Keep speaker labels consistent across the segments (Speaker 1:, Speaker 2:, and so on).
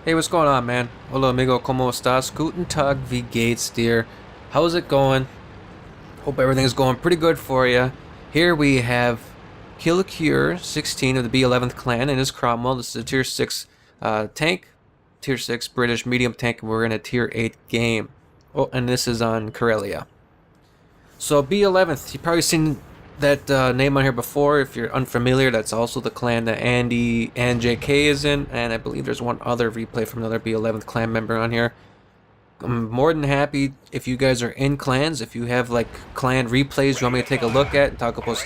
Speaker 1: Hey, what's going on, man? Hola, amigo, ¿cómo estás? Guten Tag, wie geht's dir? How's it going? Hope everything's going pretty good for you. Here we have Killicure 16 of the B11th clan and his Cromwell. This is a tier 6 tank, tier 6 British medium tank, and we're in a tier 8 game. Oh, and this is on Karelia. So B11th, you've probably seen that name on here before. If you're unfamiliar, that's also the clan that Andy and JK is in, and I believe there's one other replay from another B11th clan member on here. I'm more than happy if you guys are in clans. If you have like clan replays you want me to take a look at and talk about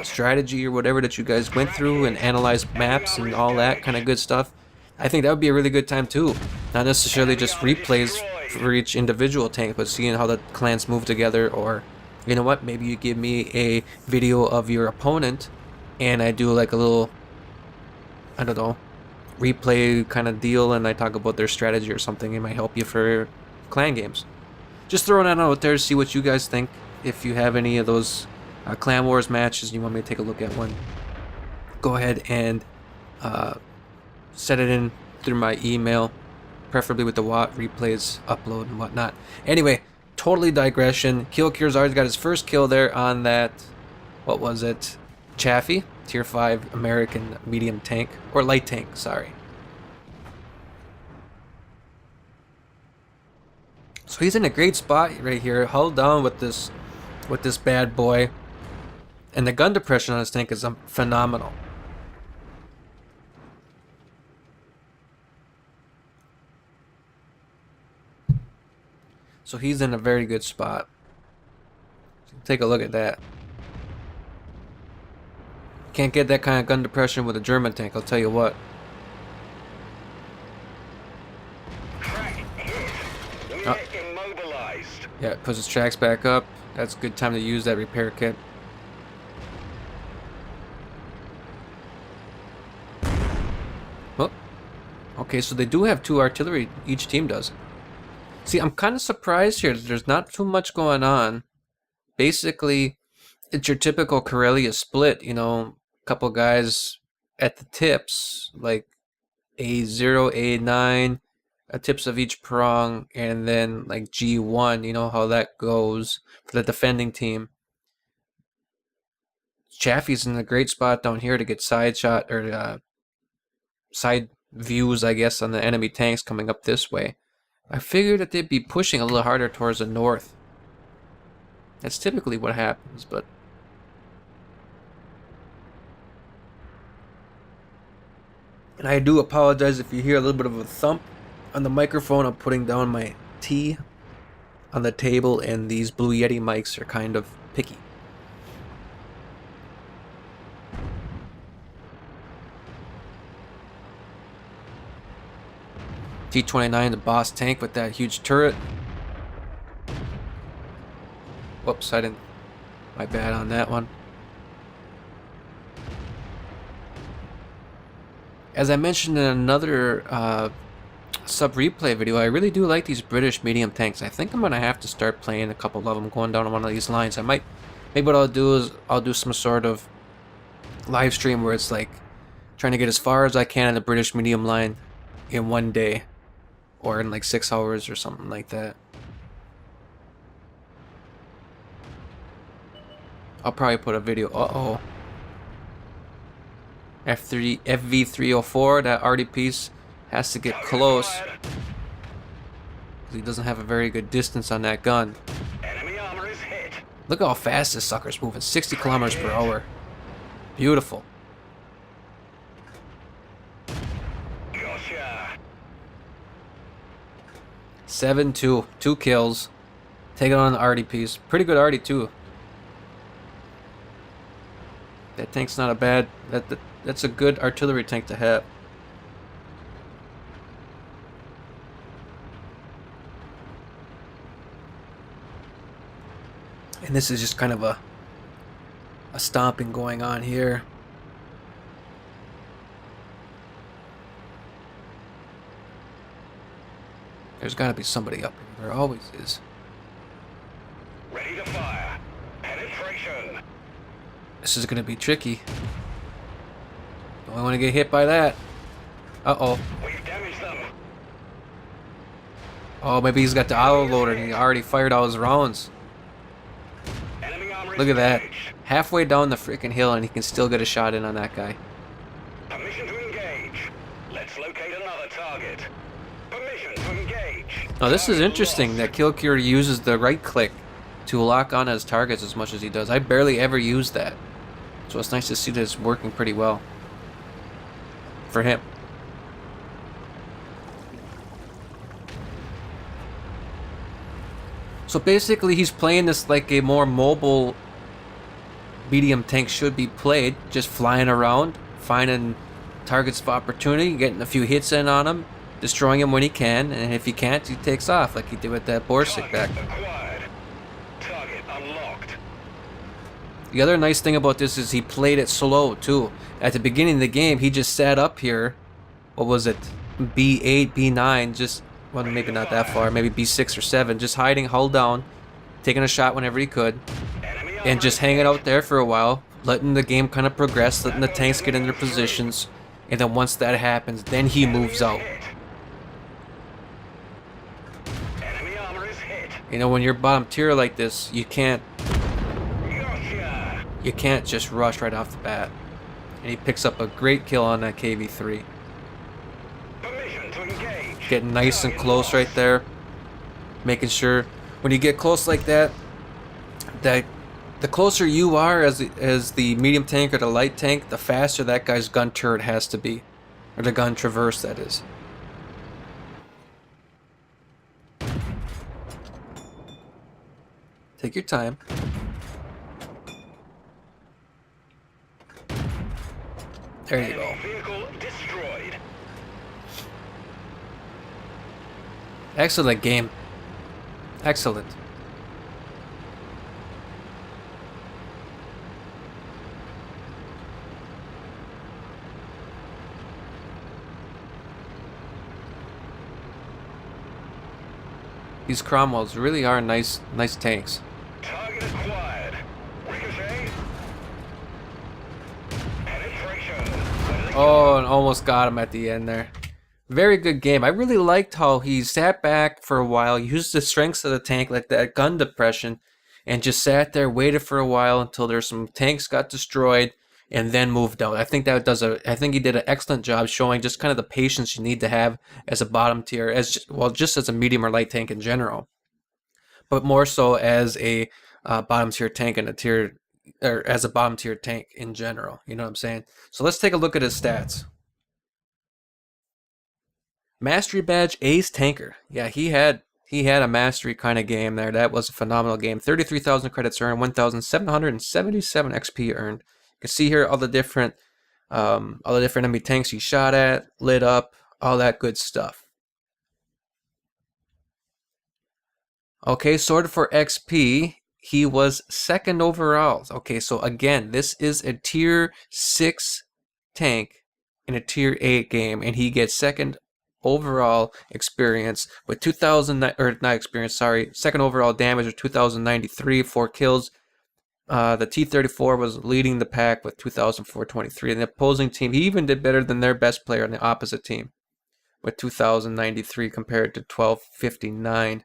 Speaker 1: strategy or whatever that you guys went through and analyze maps and all that kind of good stuff, I think that would be a really good time too. Not necessarily just replays for each individual tank, but seeing how the clans move together. Or you know what, maybe you give me a video of your opponent and I do like a little, I don't know, replay kind of deal, and I talk about their strategy or something. It might help you for clan games. Just throwing that out there to see what you guys think. If you have any of those Clan Wars matches and you want me to take a look at one, go ahead and set it in through my email, preferably with the WoT replays upload and whatnot. Anyway, totally digression. Killcure's already got his first kill there on that, what was it? Chaffee, tier 5 American medium tank, or light tank, sorry. So he's in a great spot right here, held down with this bad boy. And the gun depression on his tank is phenomenal. So he's in a very good spot. Take a look at that. Can't get that kind of gun depression with a German tank, I'll tell you what. Oh. Yeah, puts his tracks back up. That's a good time to use that repair kit. Oh. Okay, so they do have 2 artillery, each team does. See, I'm kind of surprised here that there's not too much going on. Basically, it's your typical Karelia split, you know, a couple guys at the tips, like A0, A9, tips of each prong, and then like G1, you know how that goes for the defending team. Chaffee's in a great spot down here to get side shot, or side views, I guess, on the enemy tanks coming up this way. I figured that they'd be pushing a little harder towards the north. That's typically what happens, but... And I do apologize if you hear a little bit of a thump on the microphone. I'm putting down my tea on the table, and these Blue Yeti mics are kind of picky. T-29, the boss tank with that huge turret. Whoops, I didn't... My bad on that one. As I mentioned in another sub-replay video, I really do like these British medium tanks. I think I'm going to have to start playing a couple of them going down on one of these lines. Maybe what I'll do is I'll do some sort of live stream where it's like trying to get as far as I can in the British medium line in one day. Or in like 6 hours or something like that. I'll probably put a video. Uh-oh. FV304, that arty piece has to get close. He doesn't have a very good distance on that gun.
Speaker 2: Enemy armor is hit.
Speaker 1: Look how fast this sucker's moving. 60 kilometers per hour. Beautiful.
Speaker 2: Gotcha.
Speaker 1: 7-2. 2 kills. Take it on the arty piece. Pretty good arty too. That tank's not a bad... That's a good artillery tank to have. And this is just kind of a stomping going on here. There's got to be somebody up here. There always is.
Speaker 2: Ready to fire. Penetration.
Speaker 1: This is going to be tricky. Don't want to get hit by that. Uh-oh.
Speaker 2: We've damaged them.
Speaker 1: Oh, maybe he's got the auto loader and he already fired all his rounds.
Speaker 2: Enemy armor is
Speaker 1: Look at that.
Speaker 2: engaged.
Speaker 1: Halfway down the freaking hill and he can still get a shot in on that guy.
Speaker 2: Permission to engage. Let's locate another target. Permission to engage.
Speaker 1: Now this is
Speaker 2: Target
Speaker 1: interesting
Speaker 2: lost.
Speaker 1: that Killcure uses the right click to lock on his targets as much as he does. I barely ever use that. So it's nice to see that it's working pretty well. For him. So basically he's playing this like a more mobile medium tank should be played. Just flying around, finding targets of opportunity, getting a few hits in on him, destroying him when he can, and if he can't, he takes off like he did with that Borsig back.
Speaker 2: Target acquired. Target unlocked.
Speaker 1: The other nice thing about this is he played it slow too. At the beginning of the game, he just sat up here. What was it? B8, B9, just, well, maybe not that far, maybe B6 or 7, just hiding, hull down, taking a shot whenever he could,
Speaker 2: Enemy
Speaker 1: and just
Speaker 2: armor
Speaker 1: hanging out there for a while, letting the game kind of progress, letting the tanks get in their positions, and then once that happens, then he moves out.
Speaker 2: hit. Enemy armor is hit.
Speaker 1: You know, when you're bottom tier like this, you can't
Speaker 2: Gotcha.
Speaker 1: just rush right off the bat. And he picks up a great kill on that KV3.
Speaker 2: Permission to engage.
Speaker 1: Getting nice and
Speaker 2: Target
Speaker 1: close
Speaker 2: lost.
Speaker 1: right there. Making sure when you get close like that, that the closer you are as the medium tank or the light tank, the faster that guy's gun turret has to be. Or the gun traverse, that is. Take your time. There you go.
Speaker 2: Enemy vehicle destroyed.
Speaker 1: Excellent game. Excellent. These Cromwells really are nice tanks.
Speaker 2: Target acquired. Ricochet. Penetration.
Speaker 1: Oh, and almost got him at the end there. Very good game. I really liked how he sat back for a while, used the strengths of the tank, like that gun depression, and just sat there, waited for a while until there's some tanks got destroyed, and then moved out. I think I think he did an excellent job showing just kind of the patience you need to have as a bottom tier, just as a medium or light tank in general, but more so as a bottom tier tank and a tier, or as a bottom tier tank in general. You know what I'm saying? So let's take a look at his stats. Mastery badge Ace Tanker. Yeah, he had a mastery kind of game there. That was a phenomenal game. 33,000 credits earned, 1,777 XP earned. You can see here all the different enemy tanks he shot at, lit up, all that good stuff. Okay, sorted for XP, he was second overall. Okay, so again, this is a tier 6 tank in a tier 8 game, and he gets second overall experience with 2,000, or not experience, sorry, second overall damage of 2,093, 4 kills. The T-34 was leading the pack with 2,423. And the opposing team, he even did better than their best player on the opposite team with 2,093 compared to 1,259.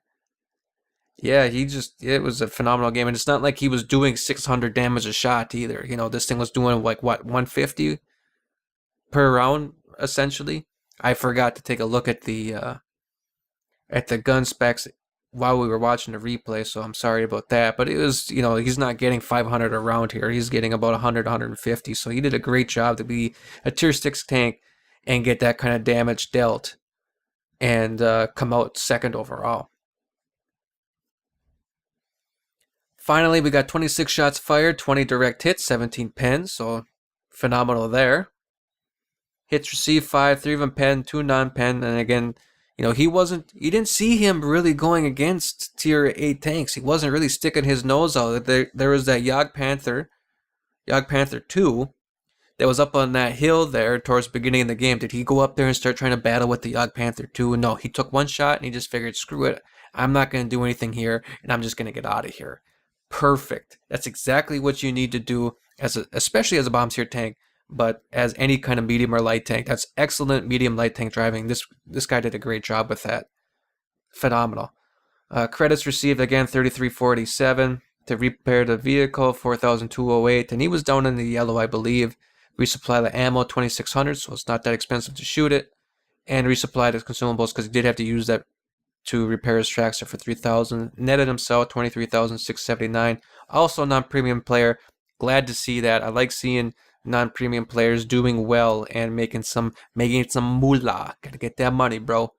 Speaker 1: Yeah, it was a phenomenal game. And it's not like he was doing 600 damage a shot either. You know, this thing was doing like, what, 150 per round, essentially. I forgot to take a look at the gun specs while we were watching the replay, so I'm sorry about that. But it was, you know, he's not getting 500 around here. He's getting about 100, 150. So he did a great job to be a tier 6 tank and get that kind of damage dealt and come out second overall. Finally, we got 26 shots fired, 20 direct hits, 17 pens, so phenomenal there. Hits received 5, 3 of them pen, 2 non-pen, and again, you know, you didn't see him really going against tier 8 tanks. He wasn't really sticking his nose out. There was that Jagdpanther 2, that was up on that hill there towards the beginning of the game. Did he go up there and start trying to battle with the Jagdpanther 2? No, he took one shot and he just figured, screw it, I'm not going to do anything here, and I'm just going to get out of here. Perfect. That's exactly what you need to do, especially as a bomb tier tank, but as any kind of medium or light tank. That's excellent medium light tank driving. This guy did a great job with that. phenomenal. Credits received again 3347 to repair the vehicle 4208, and he was down in the yellow, I believe. Resupply the ammo 2600, so it's not that expensive to shoot it, and resupply the consumables because he did have to use that to repair his tractor for 3000. Netted himself 23,679. Also non-premium player. Glad to see that. I like seeing non-premium players doing well and making some moolah. Gotta get that money, bro.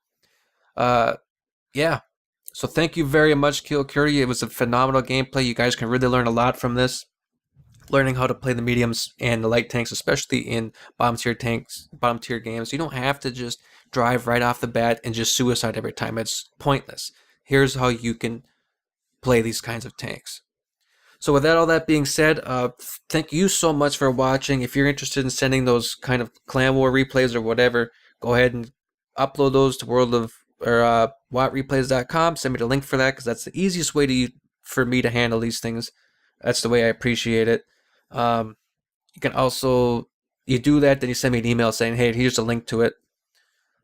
Speaker 1: Yeah. So thank you very much, Kill Curie. It was a phenomenal gameplay. You guys can really learn a lot from this. Learning how to play the mediums and the light tanks, especially in bottom tier games. You don't have to just drive right off the bat and just suicide every time. It's pointless. Here's how you can play these kinds of tanks. So with all that being said, thank you so much for watching. If you're interested in sending those kind of Clan War replays or whatever, go ahead and upload those to WoTreplays.com. Send me the link for that because that's the easiest way for me to handle these things. That's the way I appreciate it. You can also, you do that, then you send me an email saying, hey, here's a link to it.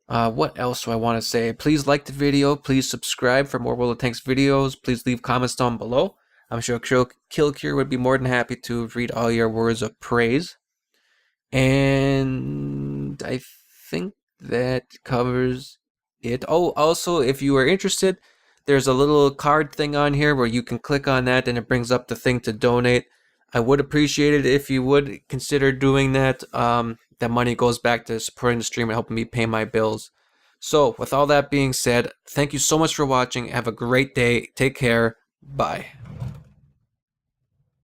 Speaker 1: What else do I want to say? Please like the video. Please subscribe for more World of Tanks videos. Please leave comments down below. I'm sure Kill Cure would be more than happy to read all your words of praise. And I think that covers it. Oh, also, if you are interested, there's a little card thing on here where you can click on that and it brings up the thing to donate. I would appreciate it if you would consider doing that. That money goes back to supporting the stream and helping me pay my bills. So, with all that being said, thank you so much for watching. Have a great day. Take care. Bye.